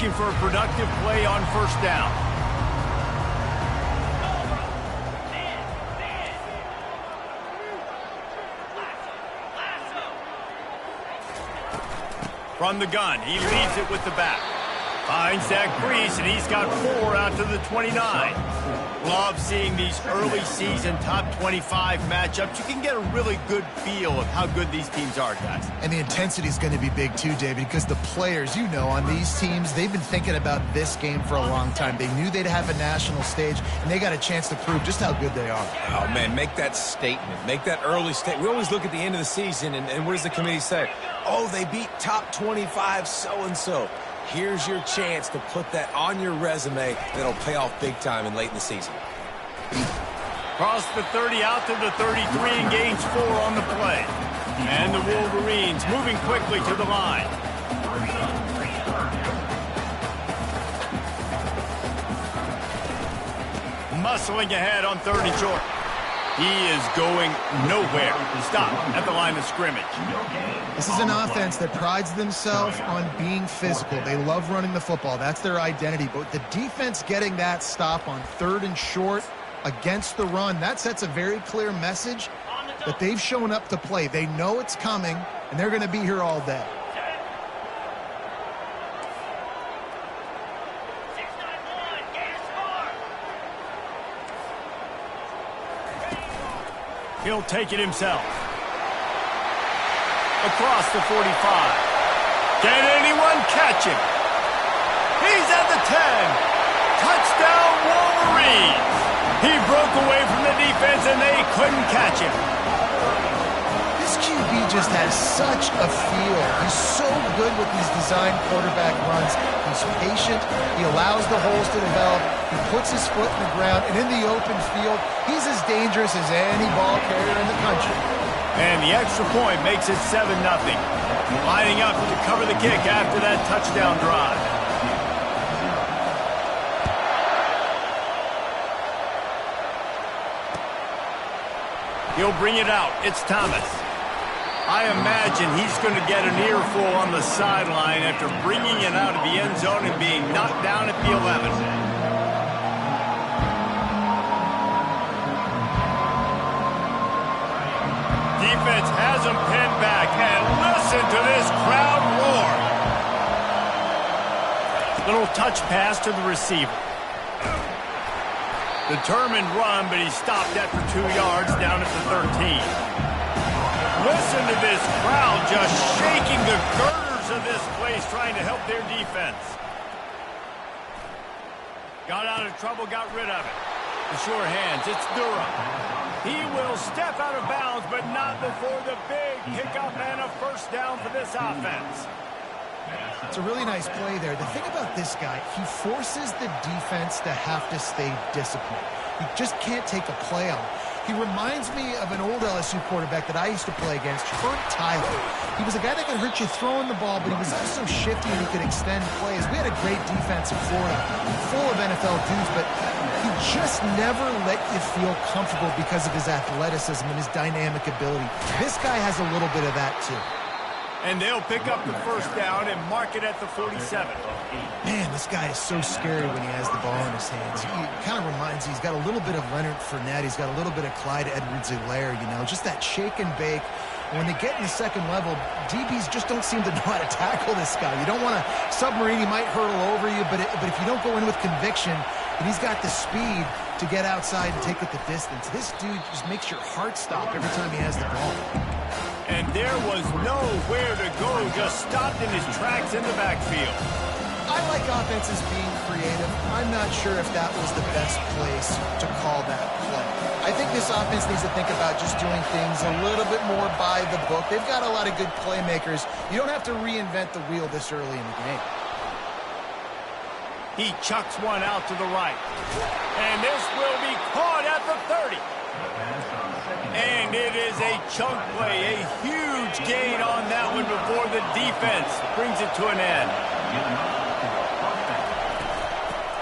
looking for a productive play on first down. From the gun, he leads it with the back. Finds Zach Brees, and he's got 4 out to the 29. Love seeing these early season top 25 matchups. You can get a really good feel of how good these teams are, guys. And the intensity is going to be big too, David, because the players, you know, on these teams, they've been thinking about this game for a long time. They knew they'd have a national stage, and they got a chance to prove just how good they are. Oh, man, make that statement. Make that early statement. We always look at the end of the season, and what does the committee say? Oh, they beat top 25 so-and-so. Here's your chance to put that on your resume that'll pay off big time and late in the season. Cross the 30 out to the 33 and gains 4 on the play. And the Wolverines moving quickly to the line. Muscling ahead on 3rd and short. He is going nowhere. Stop at the line of scrimmage. This is an offense that prides themselves on being physical. They love running the football. That's their identity. But the defense getting that stop on 3rd and short against the run, that sets a very clear message that they've shown up to play. They know it's coming, and they're going to be here all day. He'll take it himself. Across the 45. Can anyone catch him? He's at the 10. Touchdown, Wolverines. He broke away from the defense, and they couldn't catch him. This QB just has such a feel. He's so good with these design quarterback runs. He's patient. He allows the holes to develop. He puts his foot in the ground, and in the open field, he's as dangerous as any ball carrier in the country. And the extra point makes it 7-0. Lining up to cover the kick after that touchdown drive. He'll bring it out. It's Thomas. I imagine he's going to get an earful on the sideline after bringing it out of the end zone and being knocked down at the 11. Defense has him pinned back, and listen to this crowd roar. Little touch pass to the receiver. Determined run, but he stopped after 2 yards down at the 13. Listen to this crowd just shaking the girders of this place, trying to help their defense. Got out of trouble, got rid of it. The sure hands, it's Durham. He will step out of bounds, but not before the big pickup and a first down for this offense. It's a really nice play there. The thing about this guy, he forces the defense to have to stay disciplined. You just can't take a play on him. He reminds me of an old LSU quarterback that I used to play against, Herb Tyler. He was a guy that could hurt you throwing the ball, but he was also shifty and he could extend plays. We had a great defense in Florida, full of NFL dudes, but he just never let you feel comfortable because of his athleticism and his dynamic ability. This guy has a little bit of that too. And they'll pick up the first down and mark it at the 47. Man, this guy is so scary when he has the ball in his hands. He kind of reminds you, he's got a little bit of Leonard Fournette. He's got a little bit of Clyde Edwards-Helaire, you know, just that shake and bake. And when they get in the second level, DBs just don't seem to know how to tackle this guy. You don't want to submarine. He might hurtle over you, but if you don't go in with conviction, and he's got the speed to get outside and take it the distance. This dude just makes your heart stop every time he has the ball. And there was nowhere to go, just stopped in his tracks in the backfield. I like offenses being creative. I'm not sure if that was the best place to call that play. I think this offense needs to think about just doing things a little bit more by the book. They've got a lot of good playmakers. You don't have to reinvent the wheel this early in the game. He chucks one out to the right. And this will be caught at the 30. And it is a chunk play, a huge gain on that one before the defense brings it to an end.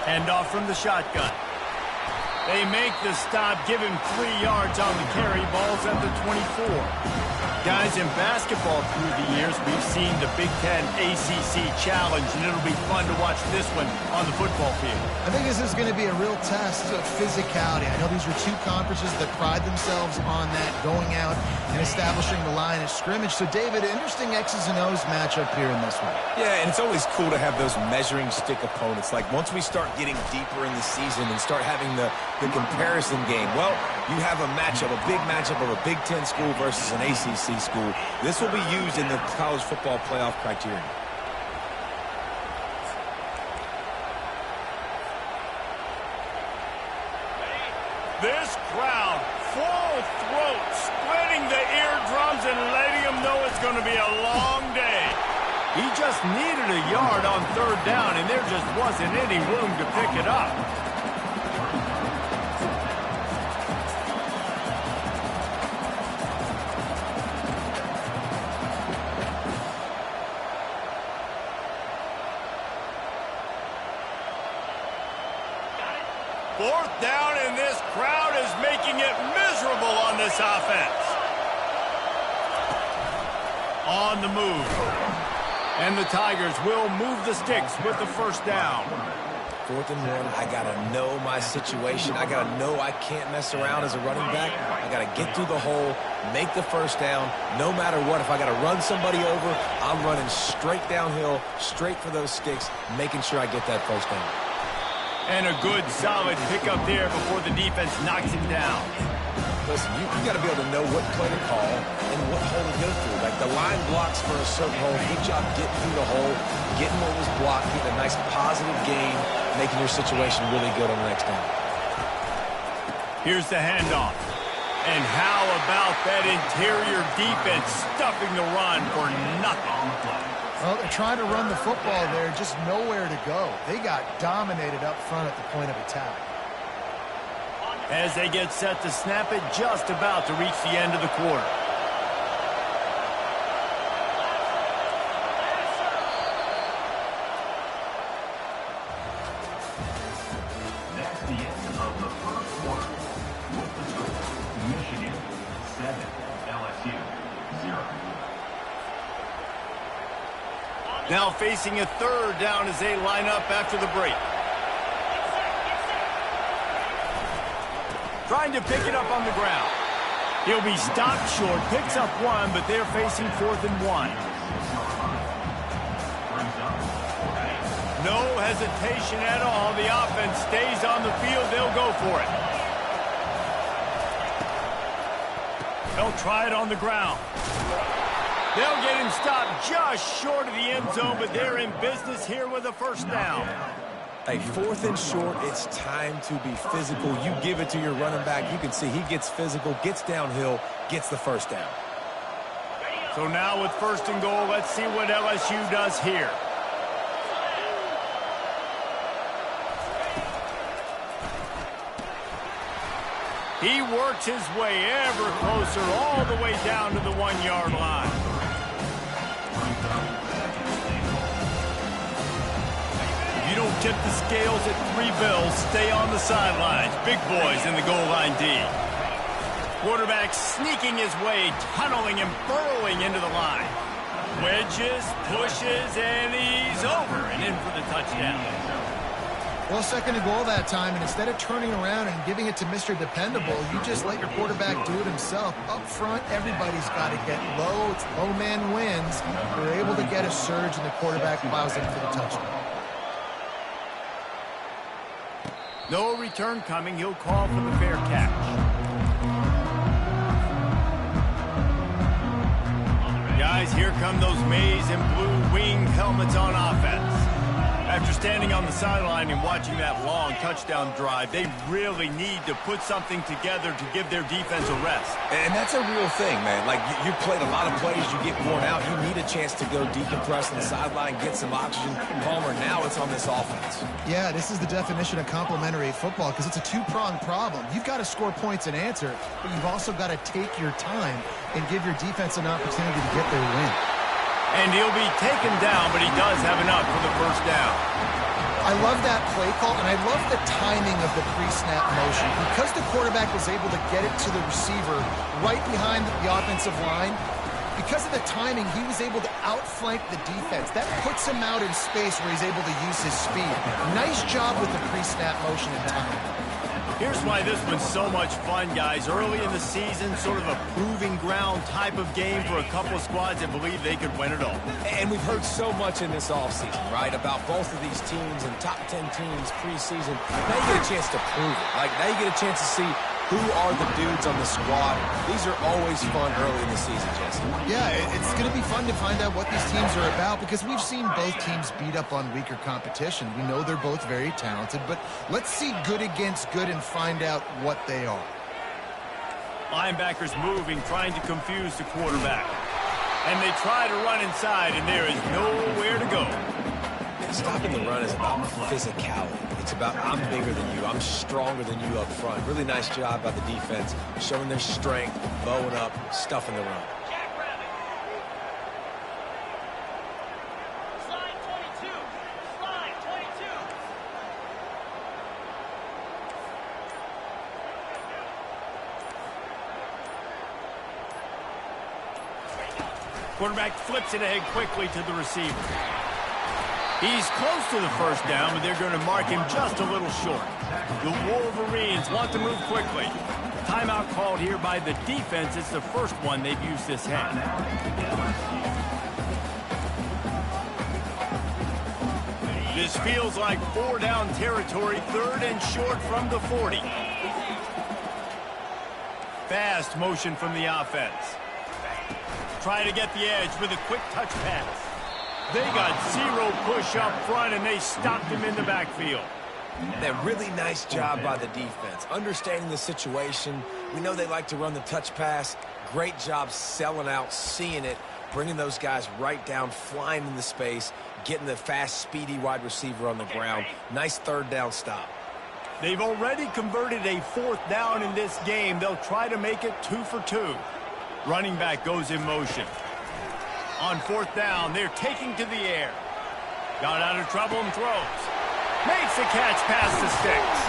Hand off from the shotgun. They make the stop, give him 3 yards on the carry. Ball's at the 24. Guys, in basketball through the years, we've seen the Big Ten ACC Challenge, and it'll be fun to watch this one on the football field. I think this is going to be a real test of physicality. I know these are 2 conferences that pride themselves on that, going out and establishing the line of scrimmage. So, David, interesting X's and O's matchup here in this one. Yeah, and it's always cool to have those measuring stick opponents. Like, once we start getting deeper in the season and start having the comparison game, well, you have a matchup, a big matchup of a Big Ten school versus an ACC school. This will be used in the college football playoff criteria. This crowd, full throat, splitting the eardrums and letting them know it's going to be a long day. He just needed a yard on 3rd down, and there just wasn't any room to pick it up. Fourth down, and this crowd is making it miserable on this offense. On the move. And the Tigers will move the sticks with the 1st down. 4th and 1, I got to know my situation. I got to know I can't mess around as a running back. I got to get through the hole, make the 1st down. No matter what, if I got to run somebody over, I'm running straight downhill, straight for those sticks, making sure I get that 1st down. And a good, solid pickup there before the defense knocks him down. Listen, you got to be able to know what play to call and what hole to go through. Like, the line blocks for a certain hole. Good job getting through the hole, getting what was blocked, getting a nice positive gain, making your situation really good on the next down. Here's the handoff. And how about that interior defense stuffing the run for nothing? Well, they're trying to run the football there, just nowhere to go. They got dominated up front at the point of attack. As they get set to snap it, just about to reach the end of the quarter. That's the end of the 1st quarter. With the score, Michigan 7, LSU 0. Now facing a 3rd down as they line up after the break. Trying to pick it up on the ground. He'll be stopped short, picks up 1, but they're facing 4th and 1. No hesitation at all. The offense stays on the field. They'll go for it. They'll try it on the ground. They'll get him stopped just short of the end zone, but they're in business here with a 1st down. Hey, 4th and short, it's time to be physical. You give it to your running back. You can see he gets physical, gets downhill, gets the 1st down. So now with 1st and goal, let's see what LSU does here. He works his way ever closer all the way down to the 1-yard line. You don't tip the scales at 3 bills. Stay on the sidelines. Big boys in the goal line D. Quarterback sneaking his way, tunneling and burrowing into the line. Wedges, pushes, and he's over and in for the touchdown. Well, 2nd and goal that time, and instead of turning around and giving it to Mr. Dependable, you just let your quarterback do it himself. Up front, everybody's got to get low. It's low man wins. They're able to get a surge, and the quarterback plows in for the touchdown. No return coming. He'll call for the fair catch. Guys, here come those maize and blue winged helmets on offense. After standing on the sideline and watching that long touchdown drive, they really need to put something together to give their defense a rest. And that's a real thing, man. Like, you played a lot of plays, you get worn out, you need a chance to go decompress on the sideline, get some oxygen. Palmer, now it's on this offense. Yeah, this is the definition of complementary football because it's a 2-pronged problem. You've got to score points and answer, but you've also got to take your time and give your defense an opportunity to get their win. And he'll be taken down, but he does have enough for the 1st down. I love that play call, and I love the timing of the pre-snap motion. Because the quarterback was able to get it to the receiver right behind the offensive line, because of the timing, he was able to outflank the defense. That puts him out in space where he's able to use his speed. Nice job with the pre-snap motion and timing. Here's why this one's so much fun, guys. Early in the season, sort of a proving ground type of game for a couple of squads that believe they could win it all. And we've heard so much in this offseason, right, about both of these teams and top 10 teams preseason. Now you get a chance to prove it. Like, now you get a chance to see who are the dudes on the squad. These are always fun early in the season, Jesse. Yeah, it's going to be fun to find out what these teams are about because we've seen both teams beat up on weaker competition. We know they're both very talented, but let's see good against good and find out what they are. Linebackers moving, trying to confuse the quarterback. And they try to run inside, and there is nowhere to go. Stopping the run is about physicality. It's about I'm bigger than you. I'm stronger than you up front. Really nice job by the defense, showing their strength, bowing up, stuffing the run. Slide 22. Slide 22. Quarterback flips it ahead quickly to the receiver. He's close to the first down, but they're going to mark him just a little short. The Wolverines want to move quickly. Timeout called here by the defense. It's the first one they've used this half. This feels like 4-down territory, 3rd and short from the 40. Fast motion from the offense. Try to get the edge with a quick touch pass. They got 0 push up front, and they stopped him in the backfield. That really nice job by the defense, understanding the situation. We know they like to run the touch pass. Great job selling out, seeing it, bringing those guys right down, flying into space, getting the fast, speedy wide receiver on the ground. Nice 3rd down stop. They've already converted a 4th down in this game. They'll try to make it 2 for 2. Running back goes in motion. On 4th down, they're taking to the air. Got out of trouble and throws. Makes the catch past the sticks.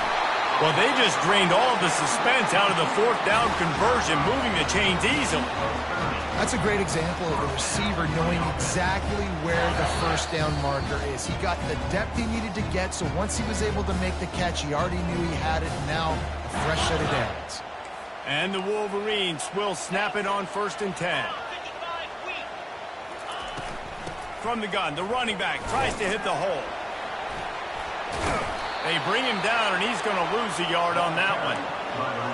Well, they just drained all the suspense out of the 4th down conversion, moving the chains easily. That's a great example of a receiver knowing exactly where the first down marker is. He got the depth he needed to get, so once he was able to make the catch, he already knew he had it. Now, a fresh set of downs. And the Wolverines will snap it on 1st and 10. From the gun, the running back tries to hit the hole. They bring him down, and he's going to lose a yard on that one.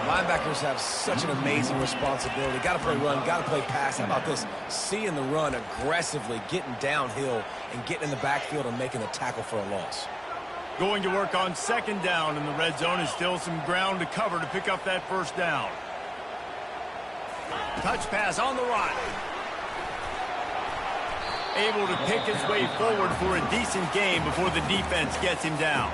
Linebackers have such an amazing responsibility. Got to play run, got to play pass. How about this? Seeing the run aggressively, getting downhill, and getting in the backfield and making a tackle for a loss. Going to work on 2nd down, and the red zone is still some ground to cover to pick up that 1st down. Touch pass on the run. Able to pick his way forward for a decent game before the defense gets him down.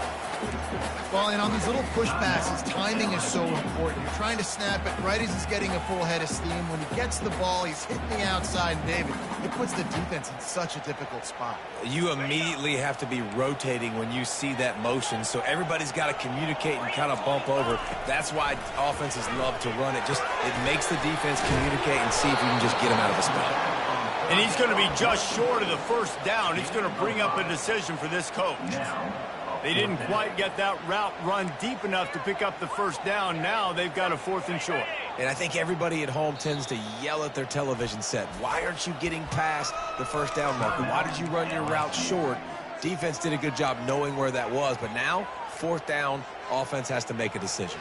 Well, and on these little push passes, timing is so important. You're trying to snap it right as he's getting a full head of steam. When he gets the ball, he's hitting the outside, and David, it puts the defense in such a difficult spot. You immediately have to be rotating when you see that motion, so everybody's got to communicate and kind of bump over. That's why offenses love to run it. It makes the defense communicate and see if you can just get him out of a spot. And he's going to be just short of the 1st down. He's going to bring up a decision for this coach. They didn't quite get that route run deep enough to pick up the 1st down. Now they've got a 4th and short. And I think everybody at home tends to yell at their television set. Why aren't you getting past the 1st down marker? Why did you run your route short? Defense did a good job knowing where that was. But now, 4th down, offense has to make a decision.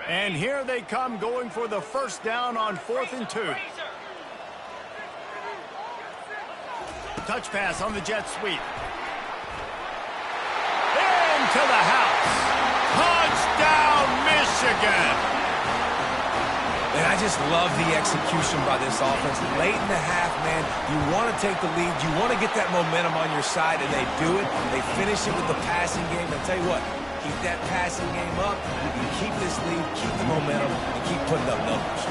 And here they come, going for the 1st down on 4th and 2. Touch pass on the jet sweep. Into the house. Touchdown, Michigan. And I just love the execution by this offense. Late in the half, man, you want to take the lead. You want to get that momentum on your side, and they do it. They finish it with the passing game. I'll tell you what, keep that passing game up. You can keep this lead, keep the momentum, and keep putting up numbers.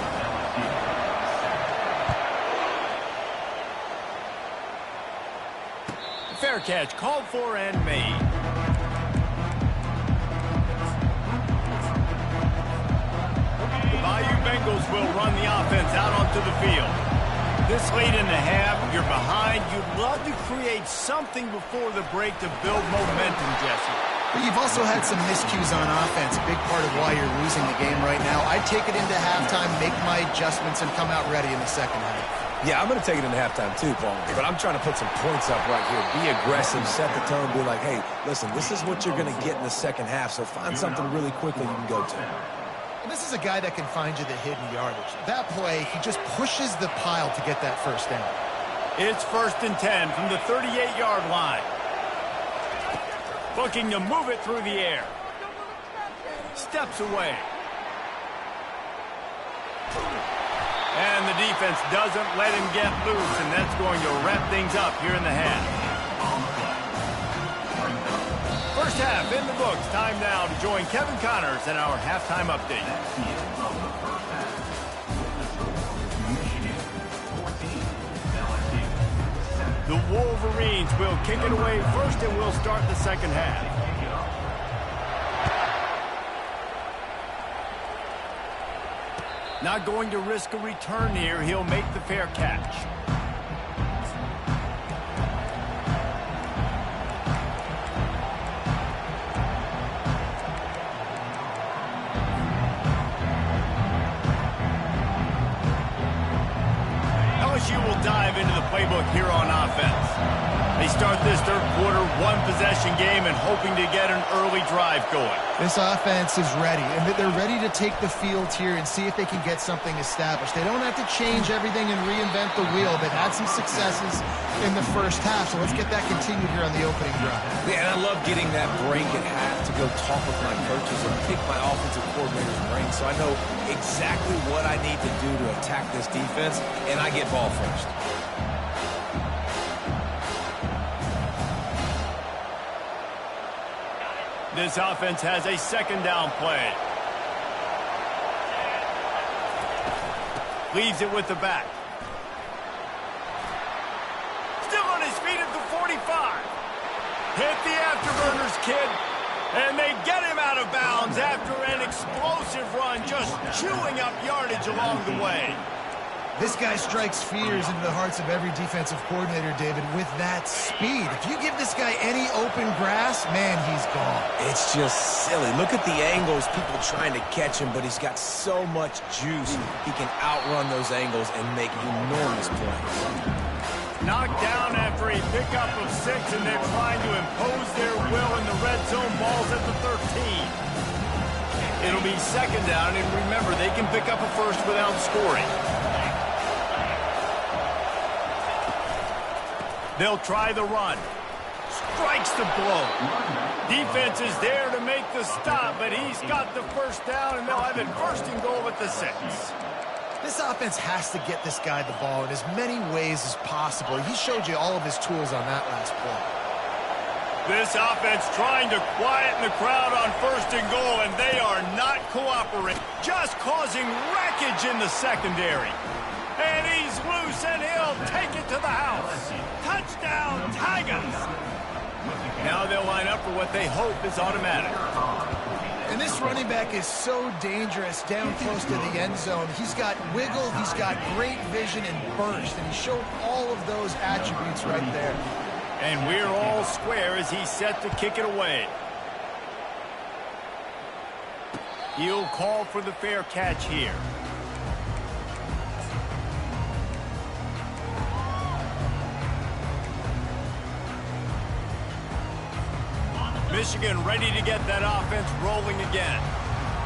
fair catch called for and made. The Bayou Bengals will run the offense out onto the field. This late in the half, you're behind. You'd love to create something before the break to build momentum, Jesse. But you've also had some miscues on offense, a big part of why you're losing the game right now. I'd take it into halftime, make my adjustments, and come out ready in the second half. Yeah, I'm going to take it into halftime too, Paul. But I'm trying to put some points up right here. Be aggressive, set the tone, be like, hey, listen, this is what you're going to get in the second half, so find something really quickly you can go to. And this is a guy that can find you the hidden yardage. That play, he just pushes the pile to get that first down. It's 1st and 10 from the 38-yard line. Looking to move it through the air. Steps away. And the defense doesn't let him get loose, and that's going to wrap things up here in the half. First half in the books. Time now to join Kevin Connors in our halftime update. The Wolverines will kick it away first, and we'll start the second half. Not going to risk a return here. He'll make the fair catch. LSU will dive into the playbook here on offense. They start this third quarter one-possession game and hoping to get an early drive going. This offense is ready, and they're ready to take the field here and see if they can get something established. They don't have to change everything and reinvent the wheel. They've had some successes in the first half, so let's get that continued here on the opening drive. Yeah, and I love getting that break at half to go talk with my coaches and pick my offensive coordinator's brain so I know exactly what I need to do to attack this defense, and I get ball first. This offense has a second down play. Leaves it with the back. Still on his feet at the 45. Hit the afterburners, kid. And they get him out of bounds after an explosive run, just chewing up yardage along the way. This guy strikes fears into the hearts of every defensive coordinator, David, with that speed. If you give this guy any open grass, man, he's gone. It's just silly. Look at the angles, people trying to catch him, but he's got so much juice. He can outrun those angles and make enormous plays. Knocked down after a pickup of 6, and they're trying to impose their will in the red zone. Ball's at the 13. It'll be second down, and remember, they can pick up a first without scoring. They'll try the run. Strikes the blow. Defense is there to make the stop, but he's got the first down, and they'll have it first and goal at the 6. This offense has to get this guy the ball in as many ways as possible. He showed you all of his tools on that last play. This offense trying to quieten the crowd on first and goal, and they are not cooperating, just causing wreckage in the secondary. And he's loose, and he'll take it to the house. Touchdown, Tigers! Now they'll line up for what they hope is automatic. And this running back is so dangerous down close to the end zone. He's got wiggle, he's got great vision and burst, and he showed all of those attributes right there. And we're all square as he's set to kick it away. He'll call for the fair catch here. Michigan ready to get that offense rolling again.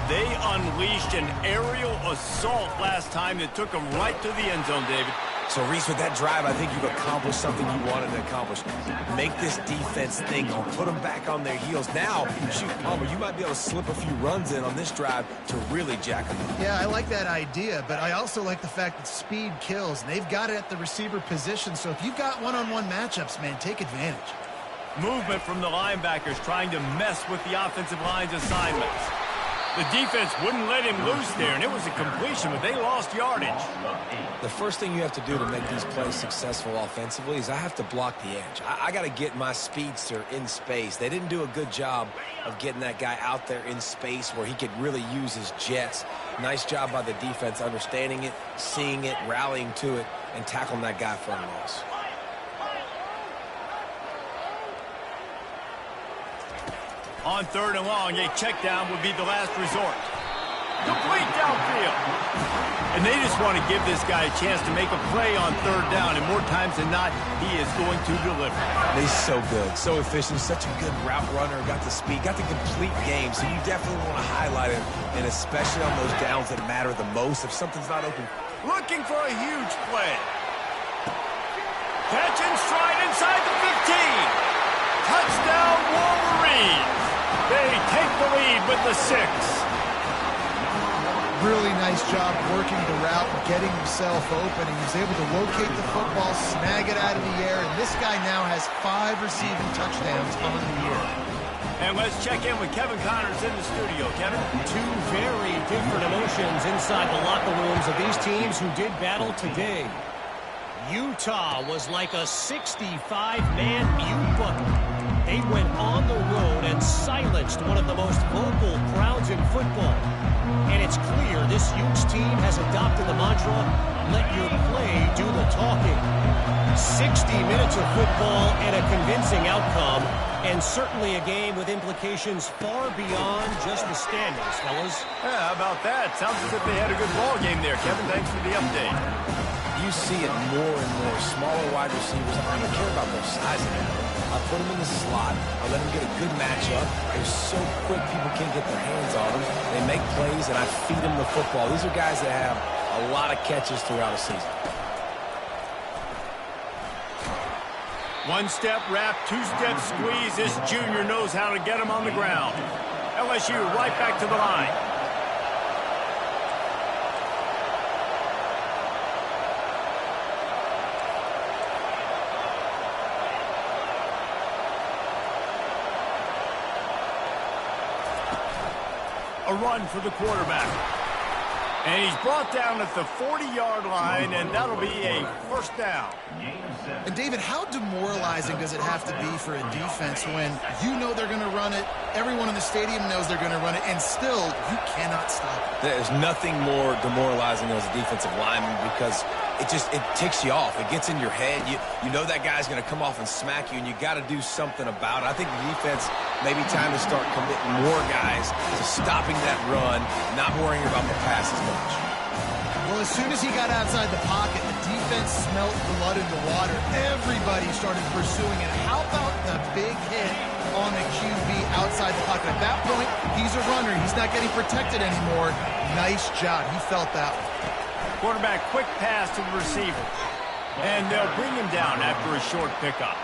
They unleashed an aerial assault last time that took them right to the end zone, David. So, Reese, with that drive, I think you've accomplished something you wanted to accomplish. Make this defense think, put them back on their heels. Now, shoot, Palmer, you might be able to slip a few runs in on this drive to really jack them up. Yeah, I like that idea, but I also like the fact that speed kills, and they've got it at the receiver position. So if you've got one-on-one matchups, man, take advantage. Movement from the linebackers trying to mess with the offensive line's assignments. The defense wouldn't let him loose there, and it was a completion, but they lost yardage. The first thing you have to do to make these plays successful offensively is I have to block the edge. I got to get my speedster in space. They didn't do a good job of getting that guy out there in space where he could really use his jets. Nice job by the defense understanding it, seeing it, rallying to it, and tackling that guy for a loss. On 3rd and long, a check down would be the last resort. Complete downfield. And they just want to give this guy a chance to make a play on 3rd down, and more times than not, he is going to deliver. He's so good, so efficient, such a good route runner, got the speed, got the complete game, so you definitely want to highlight him, and especially on those downs that matter the most. If something's not open, looking for a huge play. Catch and stride inside the 15. Touchdown, Wolverines. They take the lead with the 6. Really nice job working the route and getting himself open. He was able to locate the football, snag it out of the air, and this guy now has 5 receiving touchdowns on the year. And let's check in with Kevin Connors in the studio. Kevin? Two very different emotions inside the locker rooms of these teams who did battle today. Utah was like a 65-man mute button. They went on the road and silenced one of the most vocal crowds in football. And it's clear this Utes team has adopted the mantra, let your play do the talking. 60 minutes of football and a convincing outcome, and certainly a game with implications far beyond just the standings, fellas. Yeah, how about that? Sounds as if they had a good ball game there, Kevin. Thanks for the update. you see it more and more. Smaller wide receivers, I don't care about their size anymore. I put them in the slot. I let them get a good matchup. They're so quick, people can't get their hands on them. They make plays, and I feed them the football. These are guys that have a lot of catches throughout a season. One-step wrap, two-step squeeze. This junior knows how to get him on the ground. LSU right back to the line. A run for the quarterback. And he's brought down at the 40-yard line, and that'll be a first down. And, David, how demoralizing does it have to be for a defense when you know they're going to run it, everyone in the stadium knows they're going to run it, and still you cannot stop it? There's nothing more demoralizing as a defensive lineman because it ticks you off. It gets in your head. You know that guy's going to come off and smack you, and you got to do something about it. I think the defense maybe time to start committing more guys to stopping that run, not worrying about the pass as much. Well, as soon as he got outside the pocket, the defense smelled blood in the water. Everybody started pursuing it. How about the big hit on the QB outside the pocket? At that point, he's a runner. He's not getting protected anymore. Nice job. He felt that one. Quarterback, quick pass to the receiver. And they'll bring him down after a short pickup.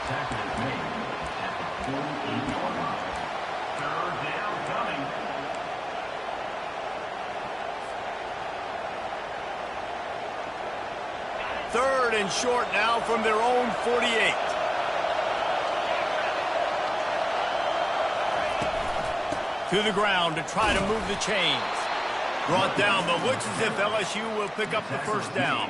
Third and short now from their own 48. To the ground to try to move the chains. Brought down, but looks as if LSU will pick up the first down.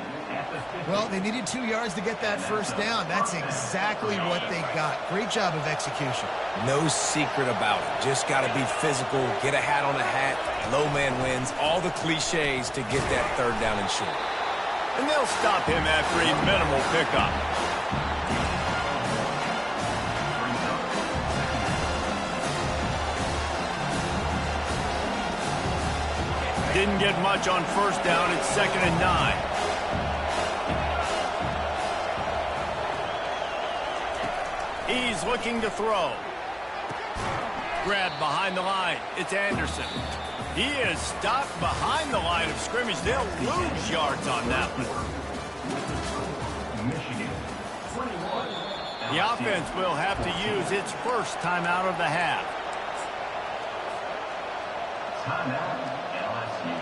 Well, they needed 2 yards to get that first down. That's exactly what they got. Great job of execution. No secret about it. Just got to be physical, get a hat on a hat, low man wins, all the cliches to get that third down and short. And they'll stop him after a minimal pickup. Didn't get much on first down. It's 2nd and 9. He's looking to throw. Grabbed behind the line. It's Anderson. He is stopped behind the line of scrimmage. They'll lose yards on that one. The offense will have to use its first timeout of the half. Timeout, LSU.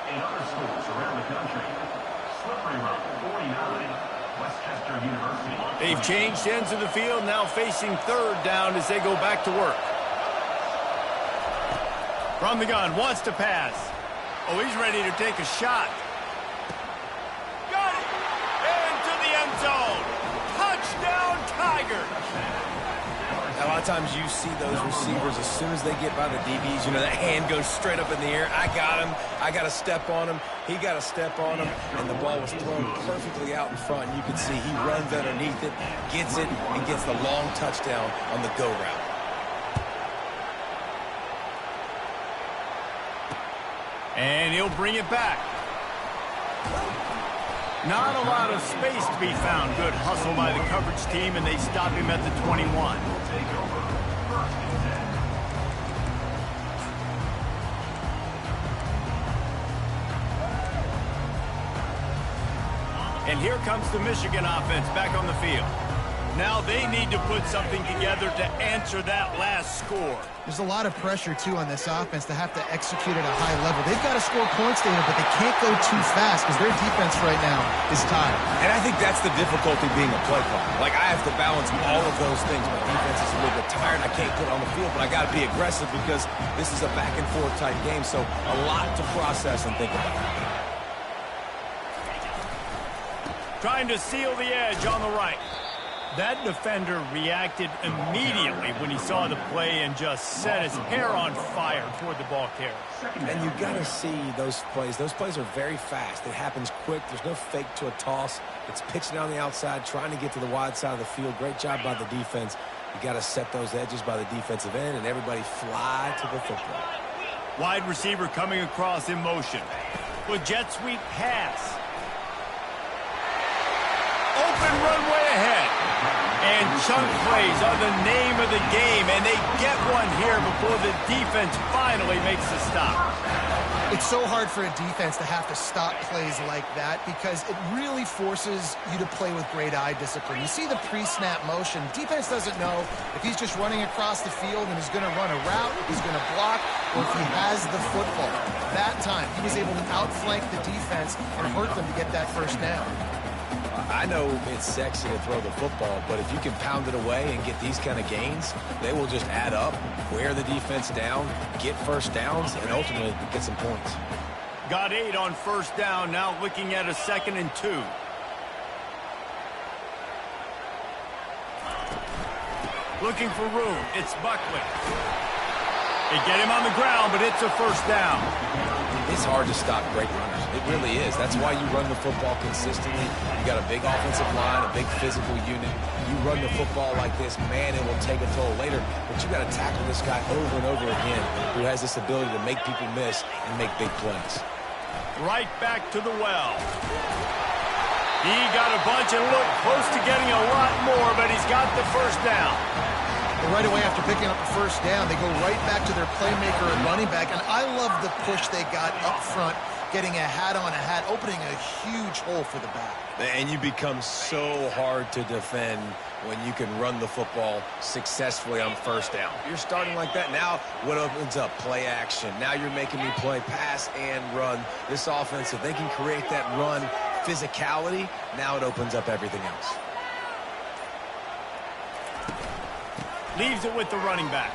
In other schools around the country, Slippery Rock 49 Westchester University. They've changed ends of the field, now facing third down as they go back to work. From the gun, wants to pass. Oh, he's ready to take a shot. Got it! Into the end zone. Touchdown, Tigers! A lot of times you see those receivers, as soon as they get by the DBs, you know, that hand goes straight up in the air. I got him. I got to step on him. He got to step on him. And the ball was thrown perfectly out in front. And you can see he runs underneath it, gets it, and gets the long touchdown on the go route. And he'll bring it back. Not a lot of space to be found. Good hustle by the coverage team, and they stop him at the 21. And here comes the Michigan offense back on the field. Now they need to put something together to answer that last score. There's a lot of pressure, too, on this offense to have to execute at a high level. They've got to score points, Dana, but they can't go too fast because their defense right now is tired. And I think that's the difficulty being a play caller. Like, I have to balance all of those things. My defense is a little bit tired. I can't put it on the field, but I got to be aggressive because this is a back-and-forth type game, so a lot to process and think about. Trying to seal the edge on the right. That defender reacted immediately when he saw the play and just set his hair on fire toward the ball carrier. And you got to see those plays. Those plays are very fast. It happens quick. There's no fake to a toss. It's pitching down the outside, trying to get to the wide side of the field. Great job by the defense. You got to set those edges by the defensive end, and everybody fly to the football. Wide receiver coming across in motion. With jet sweep pass. Open runway ahead. And chunk plays are the name of the game, and they get one here before the defense finally makes the stop. It's so hard for a defense to have to stop plays like that because it really forces you to play with great eye discipline. You see the pre-snap motion. Defense doesn't know if he's just running across the field and he's going to run a route, he's going to block, or if he has the football. That time, he was able to outflank the defense and hurt them to get that first down. I know it's sexy to throw the football, but if you can pound it away and get these kind of gains, they will just add up, wear the defense down, get first downs, and ultimately get some points. Got 8 on first down, now looking at a 2nd and 2. Looking for room, it's Buckley. They get him on the ground, but it's a first down. It's hard to stop great runners. It really is. That's why you run the football consistently. You got a big offensive line, a big physical unit. You run the football like this, man, it will take a toll later. But you got to tackle this guy over and over again who has this ability to make people miss and make big plays. Right back to the well. He got a bunch and looked close to getting a lot more, but he's got the first down. And right away after picking up the first down, they go right back to their playmaker and running back. And I love the push they got up front, getting a hat on a hat, opening a huge hole for the back. And you become so hard to defend when you can run the football successfully on first down. You're starting like that. Now what opens up? Play action. Now you're making me play pass and run. This offense, if they can create that run physicality, now it opens up everything else. Leaves it with the running back.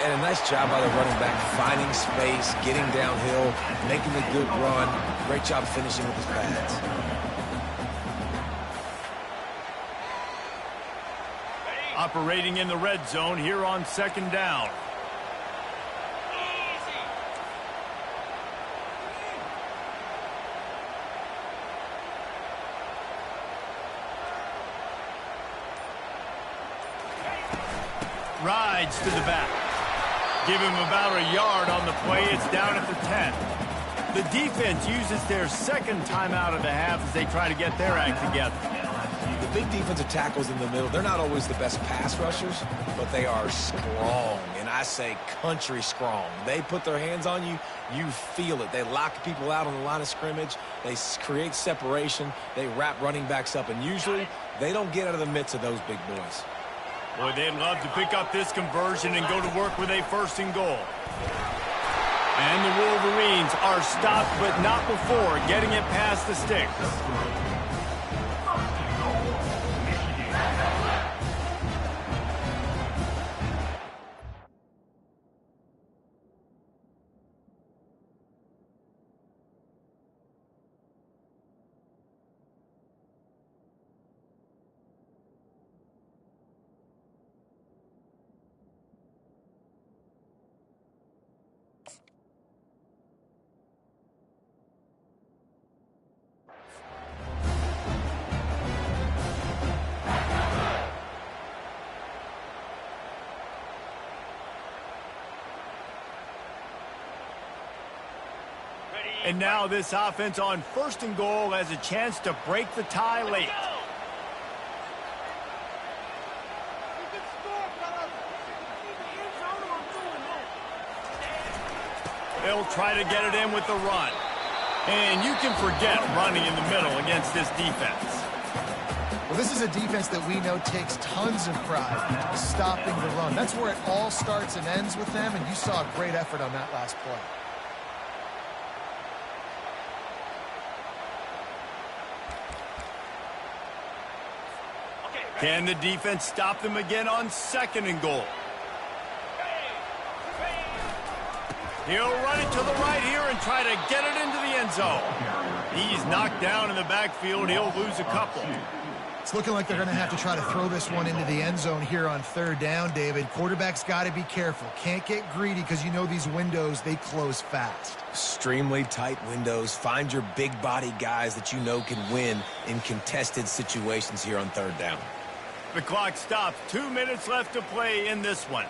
And a nice job by the running back, finding space, getting downhill, making a good run. Great job finishing with his pads. Operating in the red zone here on 2nd down. Rides to the back. Give him about a yard on the play. It's down at the 10. The defense uses their 2nd timeout of the half as they try to get their act together. The big defensive tackles in the middle, they're not always the best pass rushers, but they are strong, and I say country strong. They put their hands on you, you feel it. They lock people out on the line of scrimmage. They create separation. They wrap running backs up, and usually they don't get out of the midst of those big boys. Boy, they'd love to pick up this conversion and go to work with a 1st and goal. And the Wolverines are stopped, but not before getting it past the sticks. And now this offense on 1st and goal has a chance to break the tie late. They'll try to get it in with the run. And you can forget running in the middle against this defense. Well, this is a defense that we know takes tons of pride in stopping the run. That's where it all starts and ends with them, and you saw a great effort on that last play. Can the defense stop them again on 2nd and goal? He'll run it to the right here and try to get it into the end zone. He's knocked down in the backfield. He'll lose a couple. It's looking like they're going to have to try to throw this one into the end zone here on 3rd down, David. Quarterback's got to be careful. Can't get greedy because you know these windows, they close fast. Extremely tight windows. Find your big body guys that you know can win in contested situations here on 3rd down. The clock stops. 2 minutes left to play in this one.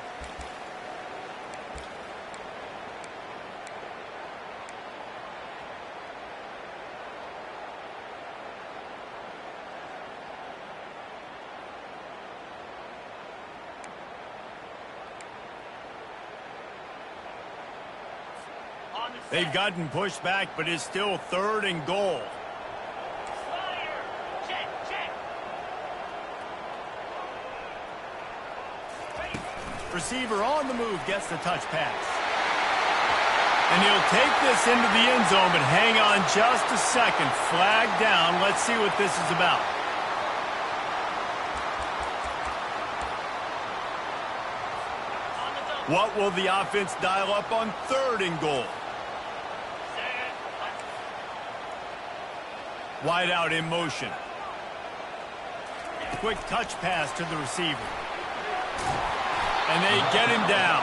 They've gotten pushed back, but it's still 3rd and goal. Receiver on the move gets the touch pass. And he'll take this into the end zone, but hang on just a second. Flag down. Let's see what this is about. What will the offense dial up on 3rd and goal? Wide out in motion. Quick touch pass to the receiver. And they get him down.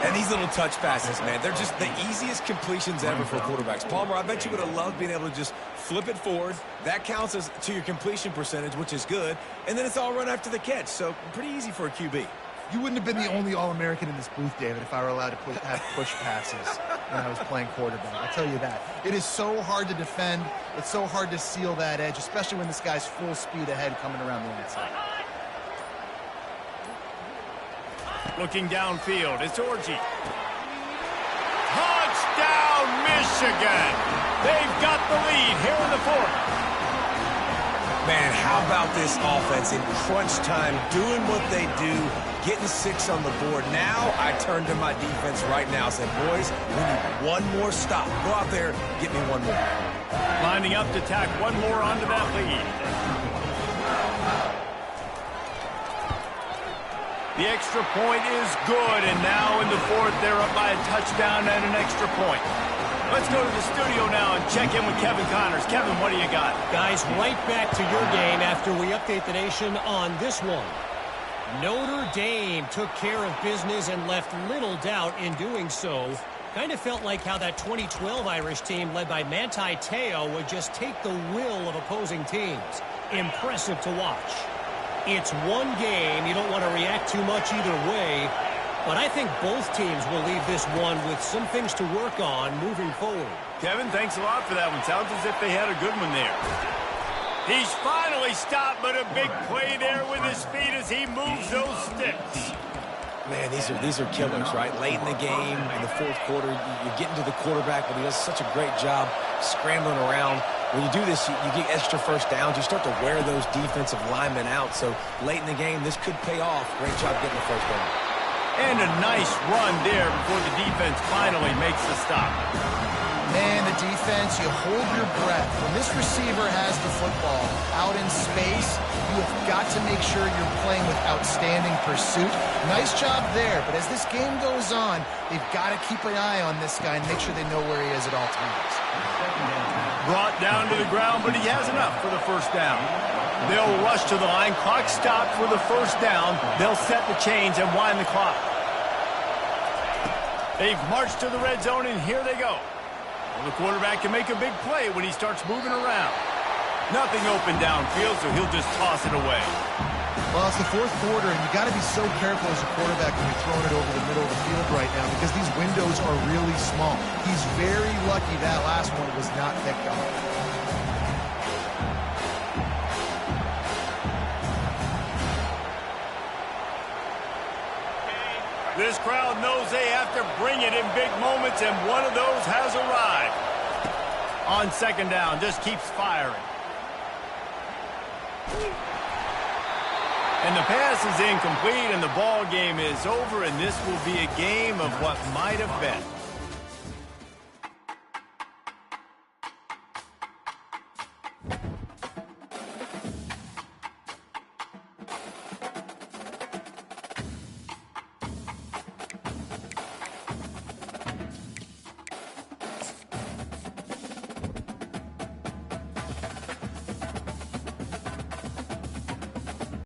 And these little touch passes, man, they're just the easiest completions ever for quarterbacks. Palmer, I bet you would have loved being able to just flip it forward. That counts as to your completion percentage, which is good. And then it's all run after the catch. So pretty easy for a QB. You wouldn't have been the only All-American in this booth, David, if I were allowed to have push passes when I was playing quarterback. I'll tell you that. It is so hard to defend. It's so hard to seal that edge, especially when this guy's full speed ahead coming around the outside. Looking downfield, it's Orji. Touchdown, Michigan! They've got the lead here in the 4th. Man, how about this offense in crunch time, doing what they do, getting 6 on the board. Now I turn to my defense right now and say, boys, we need one more stop. Go out there, get me one more. Lining up to tack one more onto that lead. The extra point is good, and now in the 4th, they're up by a touchdown and an extra point. Let's go to the studio now and check in with Kevin Connors. Kevin, what do you got? Guys, right back to your game after we update the nation on this one. Notre Dame took care of business and left little doubt in doing so. Kind of felt like how that 2012 Irish team led by Manti Te'o would just take the will of opposing teams. Impressive to watch. It's one game. You don't want to react too much either way. But I think both teams will leave this one with some things to work on moving forward. Kevin, thanks a lot for that one. Sounds as if they had a good one there. He's finally stopped, but a big play there with his feet as he moves those sticks. Man, these are killers, right? Late in the game, in the 4th quarter, you're getting to the quarterback, but he does such a great job scrambling around. When you do this, you get extra first downs. You start to wear those defensive linemen out. So late in the game, this could pay off. Great job getting the first down. And a nice run there before the defense finally makes the stop. Man, the defense, you hold your breath. When this receiver has the football out in space, you have got to make sure you're playing with outstanding pursuit. Nice job there, but as this game goes on, they've got to keep an eye on this guy and make sure they know where he is at all times. Brought down to the ground, but he has enough for the first down. They'll rush to the line. Clock stopped for the first down. They'll set the chains and wind the clock. They've marched to the red zone, and here they go. Well, the quarterback can make a big play when he starts moving around. Nothing open downfield, so he'll just toss it away. Well, it's the fourth quarter, and you got to be so careful as a quarterback when you're throwing it over the middle of the field right now because these windows are really small. He's very lucky that last one was not picked off. This crowd knows they have to bring it in big moments, and one of those has arrived. On second down, just keeps firing. And the pass is incomplete, and the ball game is over, and this will be a game of what might have been.